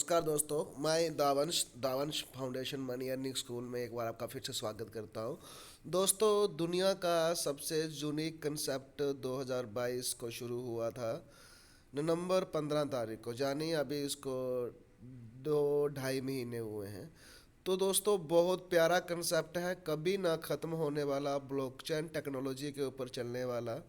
नमस्कार दोस्तों, मैं दावंश फाउंडेशन मनी अर्निंग स्कूल में एक बार आपका फिर से स्वागत करता हूं। दोस्तों, दुनिया का सबसे यूनिक कंसेप्ट 2022 को शुरू हुआ था नवंबर 15 तारीख को, यानी अभी इसको 2 ढाई महीने हुए हैं। तो दोस्तों, बहुत प्यारा कंसेप्ट है, कभी ना ख़त्म होने वाला ब्लॉकचेन टेक्नोलॉजी के ऊपर चलने वाला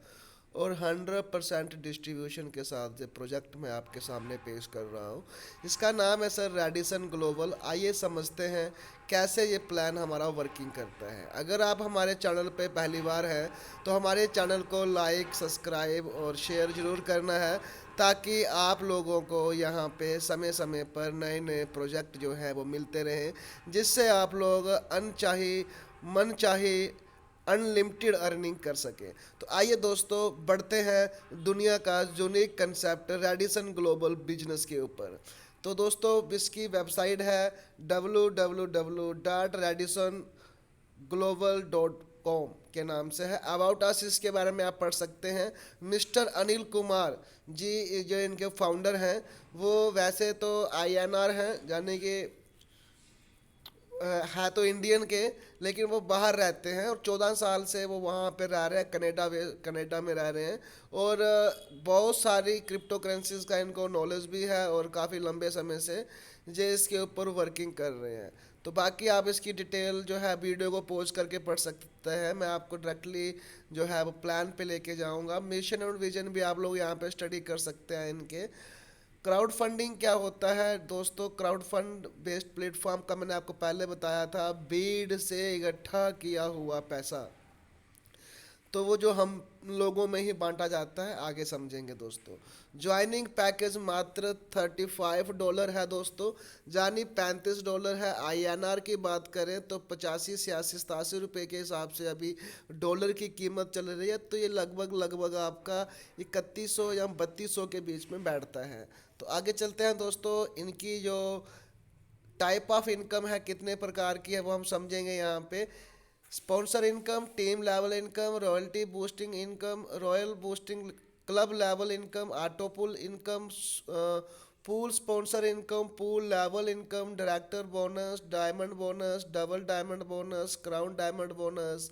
और 100% डिस्ट्रीब्यूशन के साथ ये प्रोजेक्ट मैं आपके सामने पेश कर रहा हूँ। इसका नाम है सर रेडिसन ग्लोबल। आइए समझते हैं कैसे ये प्लान हमारा वर्किंग करता है। अगर आप हमारे चैनल पे पहली बार हैं तो हमारे चैनल को लाइक, सब्सक्राइब और शेयर ज़रूर करना है, ताकि आप लोगों को यहाँ पे समय समय पर नए नए प्रोजेक्ट जो है वो मिलते रहें, जिससे आप लोग अनचाही मन चाही अनलिमिटेड अर्निंग कर सकें। तो आइए दोस्तों, बढ़ते हैं दुनिया का unique concept Radisson global business के ऊपर। तो दोस्तों, इसकी वेबसाइट है www.radisson.global.com के नाम से है। अबाउट अस इसके बारे में आप पढ़ सकते हैं। मिस्टर अनिल कुमार जी जो इनके फाउंडर हैं, वो वैसे तो INR हैं, यानी कि है तो इंडियन के, लेकिन वो बाहर रहते हैं और 14 साल से वो वहाँ पे रह रहे हैं, कनाडा में रह रहे हैं। और बहुत सारी क्रिप्टो करेंसीज का इनको नॉलेज भी है और काफ़ी लंबे समय से ये इसके ऊपर वर्किंग कर रहे हैं। तो बाकी आप इसकी डिटेल जो है वीडियो को पॉज करके पढ़ सकते हैं। मैं आपको डायरेक्टली जो है वो प्लान पे लेके जाऊंगा। मिशन और विजन भी आप लोग यहाँ पे स्टडी कर सकते हैं इनके। क्राउड फंडिंग क्या होता है दोस्तों? क्राउड फंड बेस्ड प्लेटफॉर्म का मैंने आपको पहले बताया था, भीड़ से इकट्ठा किया हुआ पैसा, तो वो जो हम लोगों में ही बांटा जाता है, आगे समझेंगे दोस्तों। ज्वाइनिंग पैकेज मात्र $35 है दोस्तों, यानी $35 है। INR की बात करें तो 85, 86, 87 रुपये के हिसाब से अभी डॉलर की कीमत चल रही है। तो ये लगभग आपका 3100 या 3200 के बीच में बैठता है। तो आगे चलते हैं दोस्तों। इनकी जो टाइप ऑफ इनकम है, कितने प्रकार की है, वो हम समझेंगे यहाँ पे। Sponsor income, team level income, royalty boosting income, royal boosting, club level income, auto pool income, pool sponsor income, pool level income, director bonus, diamond bonus, double diamond bonus, crown diamond bonus,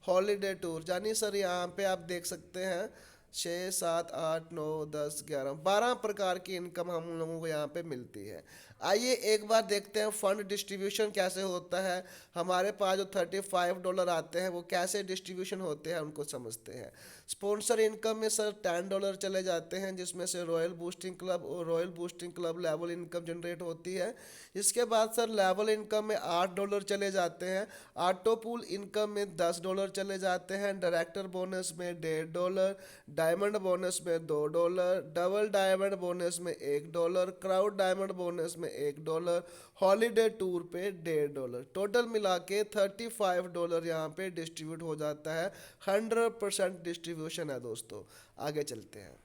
holiday tour. यानी sir यहाँ पे आप देख सकते हैं 6, 7, 8, 9, 10, 11, 12 प्रकार की income हम लोगों को यहाँ पे मिलती है। आइए एक बार देखते हैं फंड डिस्ट्रीब्यूशन कैसे होता है। हमारे पास जो $35 आते हैं वो कैसे डिस्ट्रीब्यूशन होते हैं उनको समझते हैं। स्पॉन्सर इनकम में सर $10 चले जाते हैं, जिसमें से रॉयल बूस्टिंग क्लब और royal boosting club level income generate होती है। इसके बाद सर लेवल इनकम में $8 चले जाते हैं। ऑटो पूल इनकम में $10 चले जाते हैं। डायरेक्टर बोनस में $1.5, डायमंड बोनस में $2, डबल डायमंड बोनस में $1, क्राउड डायमंड बोनस में $1, हॉलीडे टूर पे $1.5। टोटल मिला के $35 यहाँ पे डिस्ट्रीब्यूट हो जाता है। 100% डिस्ट्रीब्यूशन है दोस्तों। आगे चलते हैं।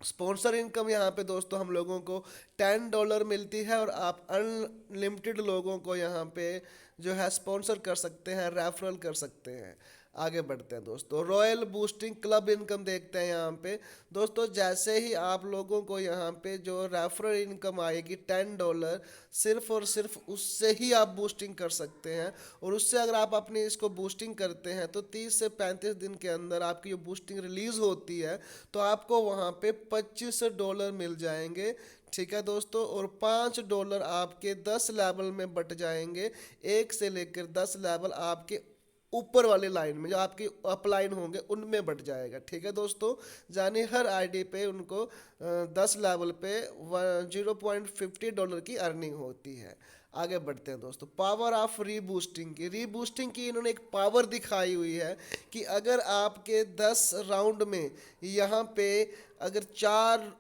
स्पॉन्सर इनकम यहाँ पे दोस्तों हम लोगों को $10 मिलती है और आप अनलिमिटेड लोगों को यहाँ पे जो है स्पॉन्सर कर सकते हैं, रेफरल कर सकते हैं। आगे बढ़ते हैं दोस्तों। रॉयल बूस्टिंग क्लब इनकम देखते हैं यहाँ पे दोस्तों। जैसे ही आप लोगों को यहाँ पे जो रेफरल इनकम आएगी $10, सिर्फ और सिर्फ उससे ही आप बूस्टिंग कर सकते हैं। और उससे अगर आप अपनी इसको बूस्टिंग करते हैं तो 30 से 35 दिन के अंदर आपकी जो बूस्टिंग रिलीज होती है तो आपको वहाँ पे $25 मिल जाएंगे। ठीक है दोस्तों। और $5 आपके 10 लेवल में बट जाएंगे। 1 से लेकर 10 लेवल आपके ऊपर वाली लाइन में, जो आपकी अपलाइन होंगे उनमें बट जाएगा। ठीक है दोस्तों। यानी हर आईडी पे उनको 10 लेवल पे $0.50 की अर्निंग होती है। आगे बढ़ते हैं दोस्तों। पावर ऑफ रीबूस्टिंग की इन्होंने एक पावर दिखाई हुई है कि अगर आपके 10 राउंड में यहाँ पे अगर 4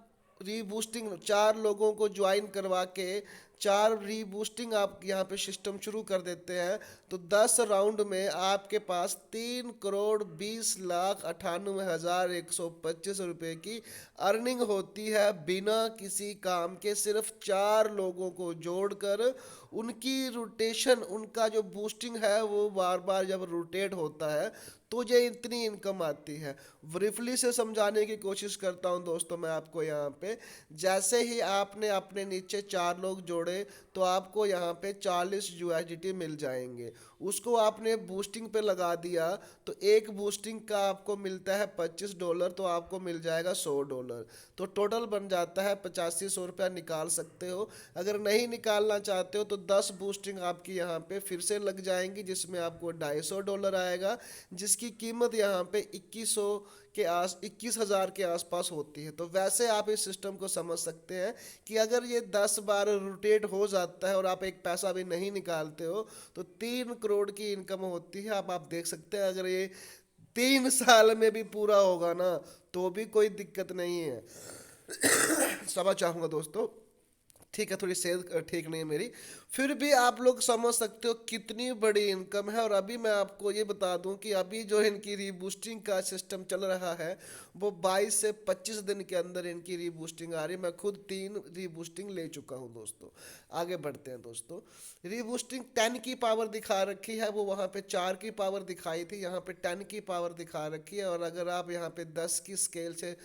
लोगों को ज्वाइन करवा के 4 रीबूस्टिंग आप यहाँ पे सिस्टम शुरू कर देते हैं तो 10 राउंड में आपके पास 3,20,98,125 रुपये की अर्निंग होती है, बिना किसी काम के। सिर्फ 4 लोगों को जोड़कर उनकी रोटेशन, उनका जो बूस्टिंग है वो बार बार जब रोटेट होता है तो ये इतनी इनकम आती है। ब्रीफली से समझाने की कोशिश करता हूँ दोस्तों मैं आपको यहाँ पे। जैसे ही आपने अपने नीचे 4 लोग जोड़ जोड़े तो आपको यहाँ पे 40 USDT मिल जाएंगे। उसको आपने बूस्टिंग पे लगा दिया तो एक बूस्टिंग का आपको मिलता है $25, तो आपको मिल जाएगा $100। तो टोटल बन जाता है 8500 रुपया निकाल सकते हो। अगर नहीं निकालना चाहते हो तो 10 बूस्टिंग आपकी यहाँ पे फिर से लग जाएंगी, जिसमें आपको $250 आएगा, जिसकी कीमत यहाँ पे 21,000 के आसपास होती है। तो वैसे आप इस सिस्टम को समझ सकते हैं कि अगर ये 10 बार रोटेट हो जाता है और आप एक पैसा भी नहीं निकालते हो तो 3 करोड़ की इनकम होती है। अब आप देख सकते हैं अगर ये 3 साल में भी पूरा होगा ना तो भी कोई दिक्कत नहीं है। समझ चाहूँगा दोस्तों। ठीक है, थोड़ी सेहत ठीक नहीं है मेरी, फिर भी आप लोग समझ सकते हो कितनी बड़ी इनकम है। और अभी मैं आपको ये बता दूं कि अभी जो इनकी रीबूस्टिंग का सिस्टम चल रहा है वो 22 से 25 दिन के अंदर इनकी रीबूस्टिंग आ रही है। मैं खुद 3 रीबूस्टिंग ले चुका हूं दोस्तों। आगे बढ़ते हैं दोस्तों। रीबूस्टिंग 10 की पावर दिखा रखी है, वो वहाँ पे 4 की पावर दिखाई थी, यहाँ पे 10 की पावर दिखा रखी है। और अगर आप यहाँ पे 10 की स्केल से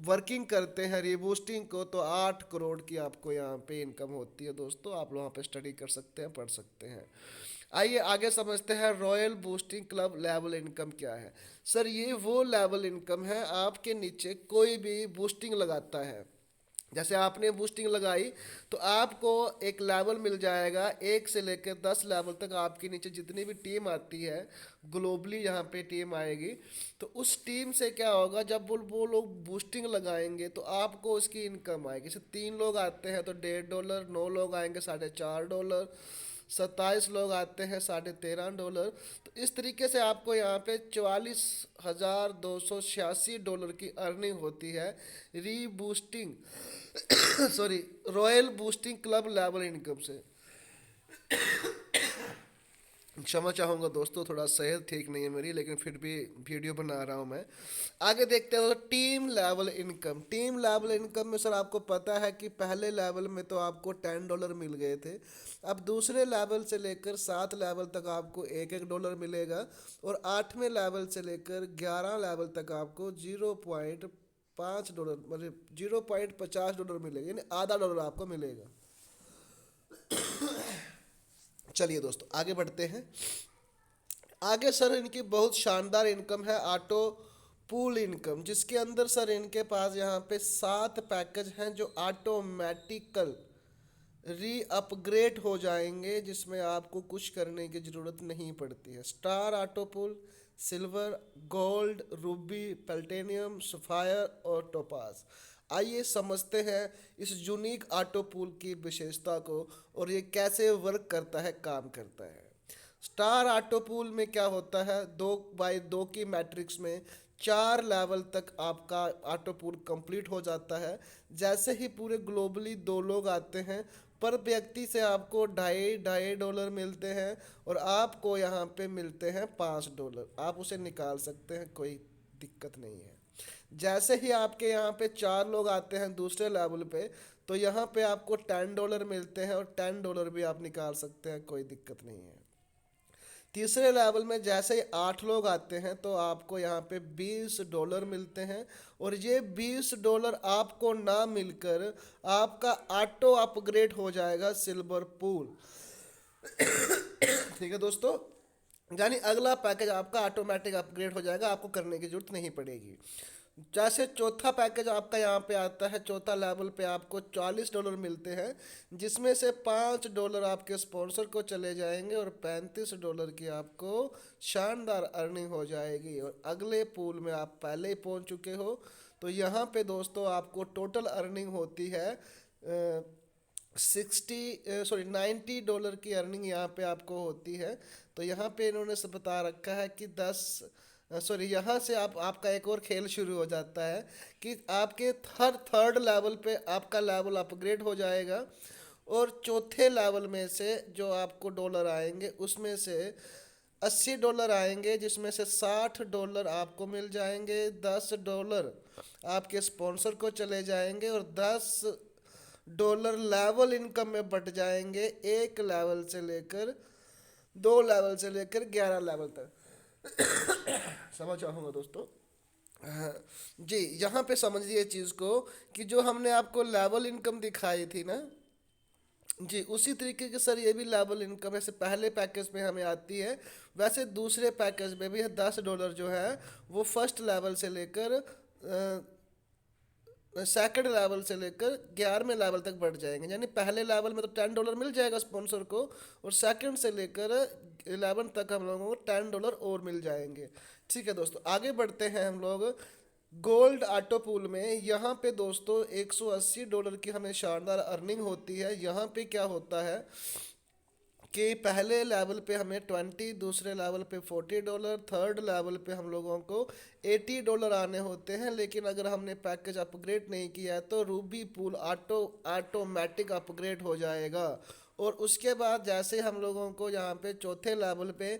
वर्किंग करते हैं रीबूस्टिंग को तो 8 करोड़ की आपको यहाँ पे इनकम होती है दोस्तों। आप वहाँ पे स्टडी कर सकते हैं, पढ़ सकते हैं। आइए आगे समझते हैं royal boosting club level income क्या है। सर ये वो लेवल इनकम है आपके नीचे कोई भी बूस्टिंग लगाता है। जैसे आपने बूस्टिंग लगाई तो आपको एक लेवल मिल जाएगा, 1 से लेकर 10 लेवल तक आपके नीचे जितनी भी टीम आती है ग्लोबली यहाँ पे टीम आएगी। तो उस टीम से क्या होगा, जब वो लोग बूस्टिंग लगाएंगे तो आपको उसकी इनकम आएगी। जैसे 3 लोग आते हैं तो $1.5, 9 लोग आएंगे $4.5, 27 लोग आते हैं $13.5। तो इस तरीके से आपको यहाँ पे $44,286 की अर्निंग होती है reboosting sorry royal boosting club level income से। क्षमा चाहूँगा दोस्तों, थोड़ा सेहत ठीक नहीं है मेरी, लेकिन फिर भी वीडियो बना रहा हूँ मैं। आगे देखते हैं team level income. Team level income में सर आपको पता है कि पहले लेवल में तो आपको $10 मिल गए थे। अब दूसरे लेवल से लेकर 7 लेवल तक आपको $1 मिलेगा, और 8वें लेवल से लेकर 11 लेवल तक आपको $0.5 मतलब $0.50 मिलेगा, यानी आधा डॉलर आपको मिलेगा। चलिए दोस्तों आगे बढ़ते हैं। आगे सर इनकी बहुत शानदार इनकम है ऑटो पूल इनकम, जिसके अंदर सर इनके पास यहाँ पे 7 पैकेज हैं जो ऑटोमेटिकल री अपग्रेड हो जाएंगे, जिसमें आपको कुछ करने की ज़रूरत नहीं पड़ती है। Star auto pool, silver, gold, Ruby, platinum, sapphire और टोपाज। आइए समझते हैं इस यूनिक ऑटो पूल की विशेषता को और ये कैसे वर्क करता है, काम करता है। स्टार ऑटो पूल में क्या होता है, 2x2 की मैट्रिक्स में 4 लेवल तक आपका ऑटो पूल कंप्लीट हो जाता है। जैसे ही पूरे ग्लोबली 2 लोग आते हैं, पर व्यक्ति से आपको $2.5 मिलते हैं, और आपको यहाँ पे मिलते हैं $5। आप उसे निकाल सकते हैं, कोई दिक्कत नहीं है। जैसे ही आपके यहाँ पे 4 लोग आते हैं दूसरे लेवल पे, तो यहाँ पे आपको $10 मिलते हैं, और $10 भी आप निकाल सकते हैं, कोई दिक्कत नहीं है। तीसरे लेवल में जैसे ही 8 लोग आते हैं तो आपको यहाँ पे $20 मिलते हैं, और ये $20 आपको ना मिलकर आपका ऑटो अपग्रेड हो जाएगा सिल्वर पूल। ठीक है दोस्तों, यानी अगला पैकेज आपका ऑटोमेटिक अपग्रेड हो जाएगा, आपको करने की जरूरत नहीं पड़ेगी। जैसे चौथा पैकेज आपका यहाँ पे आता है, चौथा लेवल पे आपको $40 मिलते हैं, जिसमें से $5 आपके स्पॉन्सर को चले जाएंगे, और $35 की आपको शानदार अर्निंग हो जाएगी। और अगले पूल में आप पहले ही पहुँच चुके हो। तो यहाँ पे दोस्तों आपको टोटल अर्निंग होती है 90 डॉलर की अर्निंग यहाँ पे आपको होती है। तो यहाँ पे इन्होंने सब बता रखा है कि यहाँ से आपका एक और खेल शुरू हो जाता है कि आपके थर्ड लेवल पे आपका लेवल अपग्रेड हो जाएगा, और चौथे लेवल में से जो आपको डॉलर आएंगे उसमें से $80 आएंगे, जिसमें से $60 आपको मिल जाएंगे, $10 आपके स्पॉन्सर को चले जाएंगे, और $10 लेवल इनकम में बट जाएंगे, 1 लेवल से लेकर 2 लेवल से लेकर 11 लेवल तक। समझ चाहूँगा दोस्तों। हाँ, जी यहाँ पे समझिए चीज़ को कि जो हमने आपको लेवल इनकम दिखाई थी ना, जी, उसी तरीके के सर ये भी लेवल इनकम ऐसे पहले पैकेज में हमें आती है, वैसे दूसरे पैकेज में भी $10 जो है वो फर्स्ट लेवल से लेकर सेकंड लेवल से लेकर 11वें लेवल तक बढ़ जाएंगे। यानी पहले लेवल में तो $10 मिल जाएगा स्पॉन्सर को, और सेकंड से लेकर 11 तक हम लोगों को $10 और मिल जाएंगे। ठीक है दोस्तों, आगे बढ़ते हैं हम लोग गोल्ड ऑटो पूल में। यहाँ पे दोस्तों $180 की हमें शानदार अर्निंग होती है। यहाँ पे क्या होता है कि पहले लेवल पे हमें 20, दूसरे लेवल पे $40, थर्ड लेवल पे हम लोगों को $80 आने होते हैं। लेकिन अगर हमने पैकेज अपग्रेड नहीं किया है तो रूबी पूल ऑटोमेटिक अपग्रेड हो जाएगा। और उसके बाद जैसे हम लोगों को यहाँ पे चौथे लेवल पे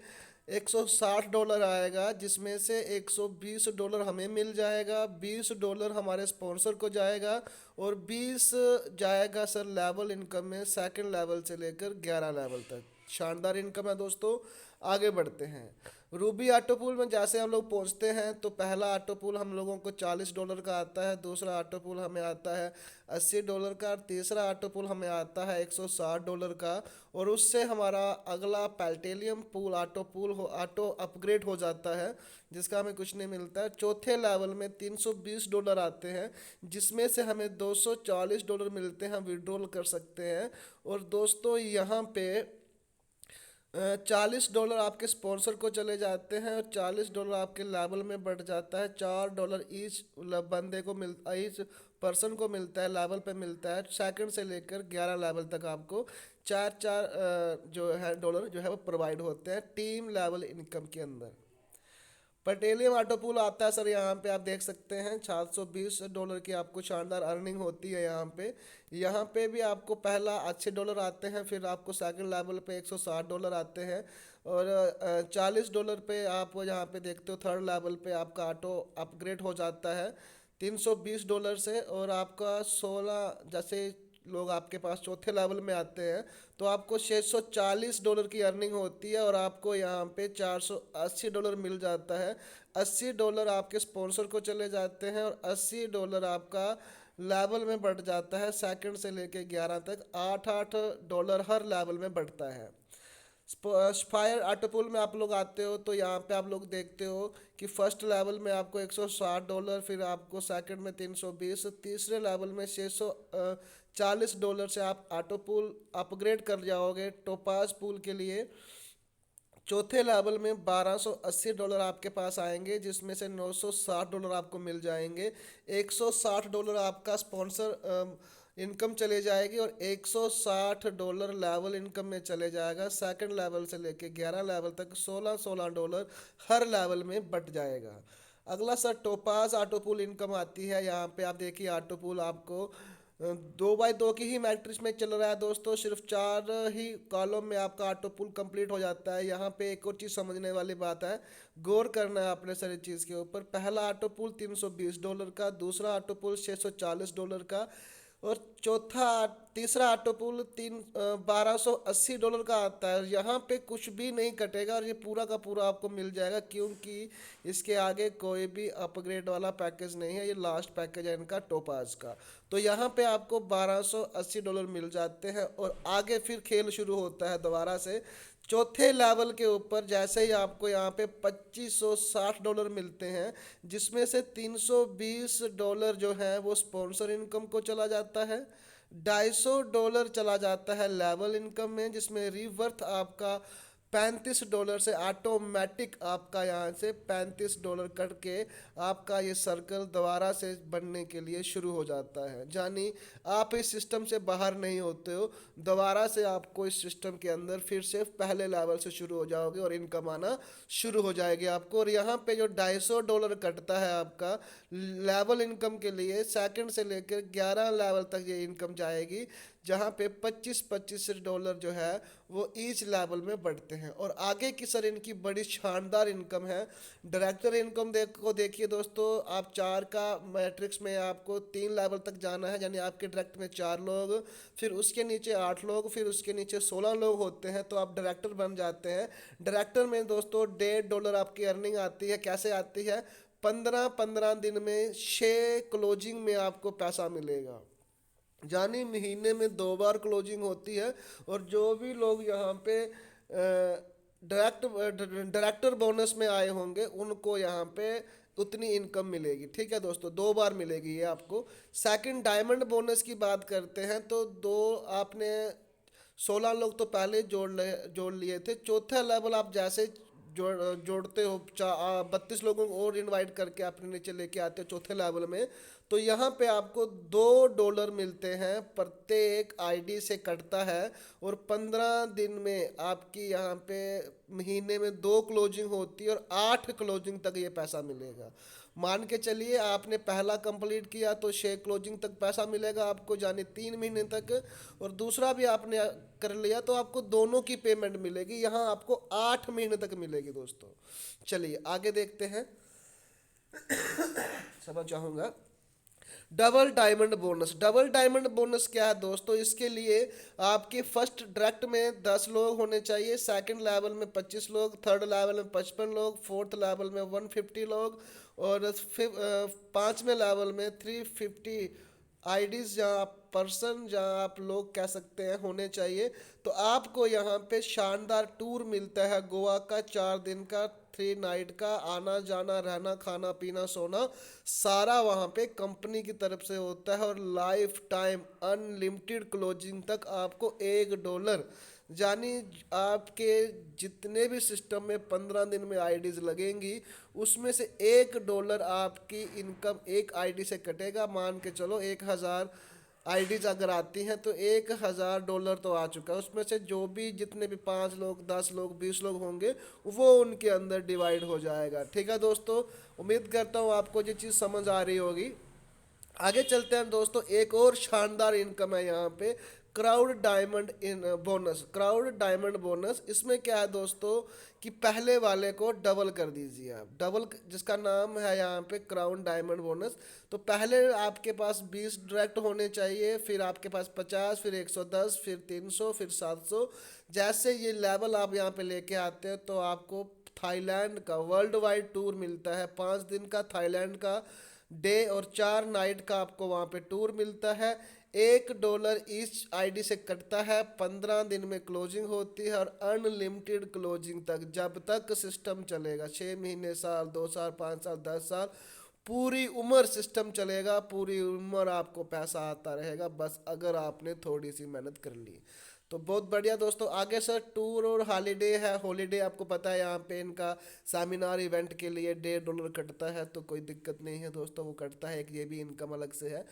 $160 आएगा, जिसमें से $120 हमें मिल जाएगा, $20 हमारे स्पॉन्सर को जाएगा, और 20 जाएगा सर लेवल इनकम में सेकंड लेवल से लेकर 11 लेवल तक। शानदार इनकम है दोस्तों। आगे बढ़ते हैं रूबी ऑटो पूल में। जैसे हम लोग पहुंचते हैं तो पहला ऑटो पूल हम लोगों को $40 का आता है, दूसरा ऑटो पूल हमें आता है $80 का, तीसरा ऑटो पूल हमें आता है $160 का, और उससे हमारा अगला पेल्टेलियम पूल ऑटो अपग्रेड हो जाता है, जिसका हमें कुछ नहीं मिलता है। चौथे लेवल में $320 आते हैं, जिसमें से हमें $240 मिलते हैं, हम विड्रॉल कर सकते हैं। और दोस्तों यहाँ पे $40 आपके स्पॉन्सर को चले जाते हैं, और $40 आपके लेवल में बढ़ जाता है। $4 ईच बंदे को ईच पर्सन को मिलता है, लेवल पे मिलता है। सेकंड से लेकर 11 लेवल तक आपको चार चार जो है डॉलर जो है वो प्रोवाइड होते हैं टीम लेवल इनकम के अंदर। पटेलियम ऑटो पूल आता है सर, यहाँ पे आप देख सकते हैं $720 की आपको शानदार अर्निंग होती है। यहाँ पे भी आपको पहला $80 आते हैं, फिर आपको सेकंड लेवल पे $160 आते हैं, और $40 पे आप यहाँ पे देखते हो थर्ड लेवल पे आपका ऑटो अपग्रेड हो जाता है $320 से। और आपका 16 जैसे लोग आपके पास चौथे लेवल में आते हैं तो आपको $640 की अर्निंग होती है, और आपको यहाँ पे $480 मिल जाता है। $80 आपके स्पॉन्सर को चले जाते हैं, और $80 आपका लेवल में बढ़ जाता है सेकंड से लेके 11 तक। $8 हर लेवल में बढ़ता है। फायर ऑटोपुल में आप लोग आते हो तो यहाँ पे आप लोग देखते हो कि फर्स्ट लेवल में आपको $160, फिर आपको सेकंड में 320, तीसरे लेवल में $640 से आप ऑटोपुल अपग्रेड कर जाओगे टोपाज पूल के लिए। चौथे लेवल में $1280 आपके पास आएंगे, जिसमें से $960 आपको मिल जाएंगे। $160 आपका स्पॉन्सर इनकम चले जाएगी, और $160 लेवल इनकम में चले जाएगा। सेकंड लेवल से लेके 11 लेवल तक $16 हर लेवल में बढ़ जाएगा। अगला सर टोपाज ऑटोपूल इनकम आती है। यहाँ पे आप देखिए ऑटोपूल आपको 2x2 की ही मैट्रिक्स में चल रहा है दोस्तों, सिर्फ 4 ही कॉलम में आपका ऑटो पुल कंप्लीट हो जाता है। यहाँ पे एक और चीज़ समझने वाली बात है, गौर करना है आपने सारी चीज़ के ऊपर। पहला ऑटो पुल $320 का, दूसरा ऑटो पुल $640 का, और तीसरा ऑटो पुल $1280 का आता है। यहाँ पे कुछ भी नहीं कटेगा, और ये पूरा का पूरा आपको मिल जाएगा, क्योंकि इसके आगे कोई भी अपग्रेड वाला पैकेज नहीं है, ये लास्ट पैकेज है इनका टोपाज का। तो यहाँ पे आपको $1280 मिल जाते हैं, और आगे फिर खेल शुरू होता है दोबारा से चौथे लेवल के ऊपर। जैसे ही आपको यहाँ पे $2560 मिलते हैं, जिसमें से $320 जो है वो स्पॉन्सर इनकम को चला जाता है, $250 चला जाता है लेवल इनकम में, जिसमें रिवर्थ आपका $35 से ऑटोमेटिक आपका यहाँ से $35 कट के आपका ये सर्कल दोबारा से बनने के लिए शुरू हो जाता है। यानी आप इस सिस्टम से बाहर नहीं होते हो, दोबारा से आपको इस सिस्टम के अंदर फिर से पहले लेवल से शुरू हो जाओगे, और इनकम आना शुरू हो जाएगी आपको। और यहाँ पे जो $250 कटता है आपका लेवल इनकम के लिए, सेकंड से लेकर 11 लेवल तक ये इनकम जाएगी, जहाँ पे $25-25 जो है वो ईच लेवल में बढ़ते हैं। और आगे की सर इनकी बड़ी शानदार इनकम है। डायरेक्टर इनकम देखिए दोस्तों, आप 4 का मैट्रिक्स में आपको 3 लेवल तक जाना है, यानी आपके डायरेक्ट में 4 लोग, फिर उसके नीचे 8 लोग, फिर उसके नीचे 16 लोग होते हैं, तो आप डायरेक्टर बन जाते हैं। डायरेक्टर में दोस्तों $1.5 आपकी अर्निंग आती है। कैसे आती है? 15-15 दिन में 6 क्लोजिंग में आपको पैसा मिलेगा। यानी महीने में 2 बार क्लोजिंग होती है। और जो भी लोग यहाँ पे डायरेक्ट डायरेक्टर बोनस में आए होंगे उनको यहाँ पे उतनी इनकम मिलेगी। ठीक है दोस्तों, 2 बार मिलेगी ये आपको। सेकंड डायमंड बोनस की बात करते हैं तो दो आपने 16 लोग तो पहले ही जोड़ लिए थे। चौथा लेवल आप जैसे जोड़ते हो 32 लोगों को और इनवाइट करके अपने नीचे लेके आते हो चौथे लेवल में, तो यहाँ पे आपको $2 मिलते हैं, प्रत्येक आईडी से कटता है। और 15 दिन में आपकी यहाँ पे महीने में 2 क्लोजिंग होती है और 8 क्लोजिंग तक ये पैसा मिलेगा। मान के चलिए आपने पहला कंप्लीट किया तो 6 क्लोजिंग तक पैसा मिलेगा आपको, यानी 3 महीने तक। और दूसरा भी आपने कर लिया तो आपको दोनों की पेमेंट मिलेगी, यहाँ आपको 8 महीने तक मिलेगी दोस्तों। चलिए आगे देखते हैं। समझ चाहूँगा double diamond bonus. Double diamond bonus क्या है दोस्तों? इसके लिए आपके फर्स्ट डायरेक्ट में 10 लोग होने चाहिए, सेकंड लेवल में 25 लोग, थर्ड लेवल में 55 लोग, फोर्थ लेवल में 150 लोग, और पाँचवें लेवल में 350 आईडीज जहाँ आप पर्सन जहाँ आप लोग कह सकते हैं होने चाहिए। तो आपको यहाँ पे शानदार टूर मिलता है गोवा का, 4 दिन का, 3 नाइट का, आना जाना रहना खाना पीना सोना सारा वहाँ पे कंपनी की तरफ से होता है। और लाइफ टाइम अनलिमिटेड क्लोजिंग तक आपको $1, यानी आपके जितने भी सिस्टम में 15 दिन में आईडीज लगेंगी उसमें से $1 आपकी इनकम एक आईडी से कटेगा। मान के चलो 1000 आईडीज अगर आती हैं तो $1000 तो आ चुका है। उसमें से जो भी जितने भी 5 लोग 10 लोग 20 लोग होंगे वो उनके अंदर डिवाइड हो जाएगा। ठीक है दोस्तों, उम्मीद करता हूँ आपको ये चीज़ समझ आ रही होगी। आगे चलते हैं दोस्तों, एक और शानदार इनकम है यहाँ पे, क्राउड डायमंड इन बोनस। क्राउड डायमंड बोनस इसमें क्या है दोस्तों कि पहले वाले को डबल कर दीजिए आप, डबल जिसका नाम है यहाँ पे क्राउड डायमंड बोनस। तो पहले आपके पास 20 डायरेक्ट होने चाहिए, फिर आपके पास 50, फिर 110, फिर 300, फिर 700। जैसे ये लेवल आप यहाँ पे लेके आते हैं तो आपको थाईलैंड का वर्ल्ड वाइड टूर मिलता है, 5 दिन का थाईलैंड का डे और 4 नाइट का आपको वहाँ पे टूर मिलता है। $1 ईच आईडी से कटता है, 15 दिन में क्लोजिंग होती है और अनलिमिटेड क्लोजिंग तक, जब तक सिस्टम चलेगा, 6 महीने, साल, 2 साल, 5 साल, 10 साल, पूरी उम्र सिस्टम चलेगा, पूरी उम्र आपको पैसा आता रहेगा, बस अगर आपने थोड़ी सी मेहनत कर ली। तो बहुत बढ़िया दोस्तों। आगे सर टूर और हॉलीडे है। हॉलीडे आपको पता है यहाँ पे इनका सेमिनार इवेंट के लिए $1.5 कटता है, तो कोई दिक्कत नहीं है दोस्तों, वो कटता है, एक ये भी इनकम अलग से है।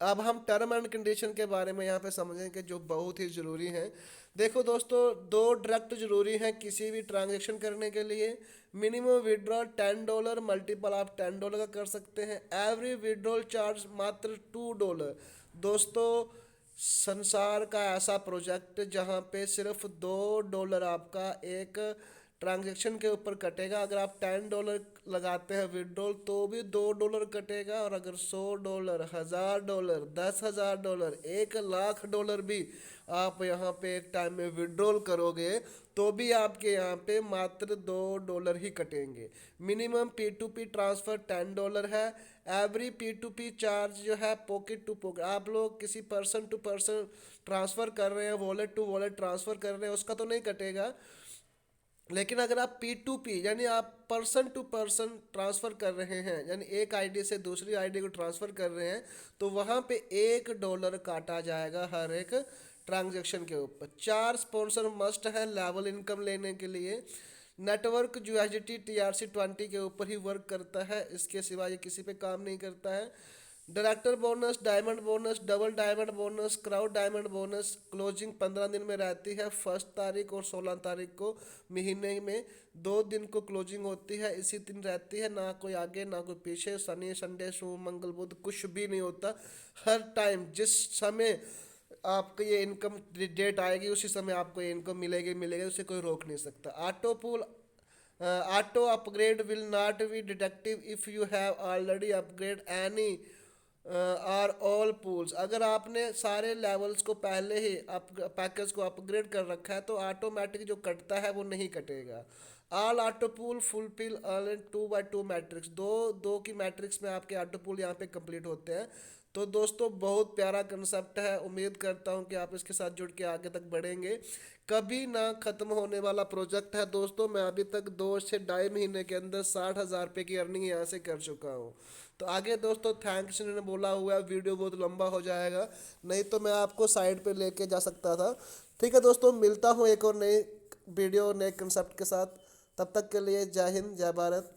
अब हम टर्म एंड कंडीशन के बारे में यहाँ पे समझेंगे जो बहुत ही ज़रूरी हैं। देखो दोस्तों, दो डायरेक्ट ज़रूरी हैं किसी भी ट्रांजेक्शन करने के लिए। मिनिमम विड्रॉल $10, मल्टीपल आप $10 का कर सकते हैं। एवरी विड्रॉल चार्ज मात्र $2। दोस्तों, संसार का ऐसा प्रोजेक्ट जहाँ पे सिर्फ $2 आपका एक ट्रांजेक्शन के ऊपर कटेगा। अगर आप $10 लगाते हैं विड्रॉल तो भी $2 कटेगा, और अगर $100, $1000, $10,000, $1,00,000 भी आप यहाँ पे एक टाइम में विड्रॉल करोगे तो भी आपके यहाँ पे मात्र $2 ही कटेंगे। मिनिमम P2P ट्रांसफ़र $10 है। एवरी P2P चार्ज जो है पॉकेट टू पॉकेट, आप लोग किसी पर्सन टू पर्सन ट्रांसफ़र कर रहे हैं, वॉलेट टू वॉलेट ट्रांसफ़र कर रहे हैं, उसका तो नहीं कटेगा। लेकिन अगर आप P2P यानी आप पर्सन टू पर्सन ट्रांसफ़र कर रहे हैं, यानी एक आईडी से दूसरी आईडी को ट्रांसफ़र कर रहे हैं, तो वहाँ पे $1 काटा जाएगा हर एक ट्रांजैक्शन के ऊपर। 4 स्पॉन्सर मस्ट है लेवल इनकम लेने के लिए। नेटवर्क USDT TRC20 के ऊपर ही वर्क करता है, इसके सिवा ये किसी पे काम नहीं करता है। Director bonus, diamond bonus, double diamond bonus, crowd diamond bonus closing 15 दिन में रहती है, 1 तारीख और 16 तारीख को। महीने में 2 दिन को क्लोजिंग होती है, इसी दिन रहती है, ना कोई आगे ना कोई पीछे। शनि संडे सोम मंगल बुध कुछ भी नहीं होता। हर टाइम जिस समय आपको ये इनकम डेट आएगी उसी समय आपको ये इनकम मिलेगी मिलेगी, उसे कोई रोक नहीं सकता। Auto pull auto upgrade will not be deductive if you have already upgrade any or all pools. अगर आपने सारे लेवल्स को पहले ही पैकेज को अपग्रेड कर रखा है तो ऑटोमेटिक जो कटता है वो नहीं कटेगा। All auto pool fulfil all 2x2 matrix, दो दो की मैट्रिक्स में आपके ऑटो पूल यहाँ पे कंप्लीट होते हैं। तो दोस्तों बहुत प्यारा कंसेप्ट है, उम्मीद करता हूँ कि आप इसके साथ जुड़ के आगे तक बढ़ेंगे। कभी ना ख़त्म होने वाला प्रोजेक्ट है दोस्तों। मैं अभी तक 2 से ढाई महीने के अंदर 60,000 रुपये की अर्निंग यहाँ से कर चुका हूँ। तो आगे दोस्तों थैंक्स इन्होंने बोला हुआ है, वीडियो बहुत लंबा हो जाएगा, नहीं तो मैं आपको साइड पे लेके जा सकता था। ठीक है दोस्तों, मिलता हूँ एक और नई वीडियो नए कंसेप्ट के साथ। तब तक के लिए जय हिंद, जय भारत।